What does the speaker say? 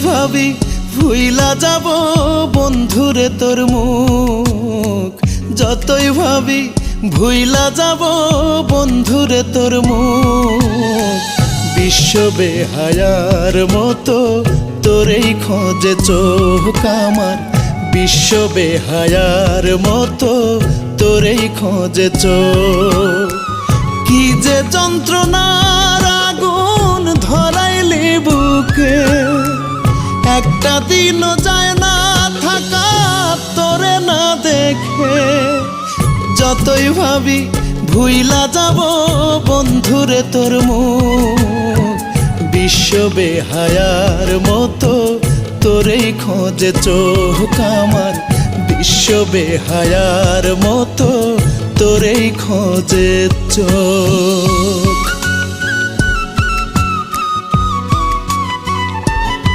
ভাবি ভুইলা যাব বন্ধুরে তোর মুখ, যতই ভাবি ভুইলা যাব বন্ধুরে তোর মুখ। বিশ্ব বেহায়ার মতো তোরেই খোঁজে চোখ আমার, বিশ্ব বেহায়ার মতো তোরেই খোঁজে চোখ। কি যে যন্ত্রণার আগুন ধরাইলি বুকে, একটা দিনও যায় না থাকা তোরে না দেখে। যতই ভাবি ভুইলা যাব বন্ধুরে তোর মুখ, বিশ্ব বেহায়ার মতো তোরেই খোঁজে চোখ আমার, বিশ্ব বেহায়ার মতো তোরেই খোঁজে চোখ।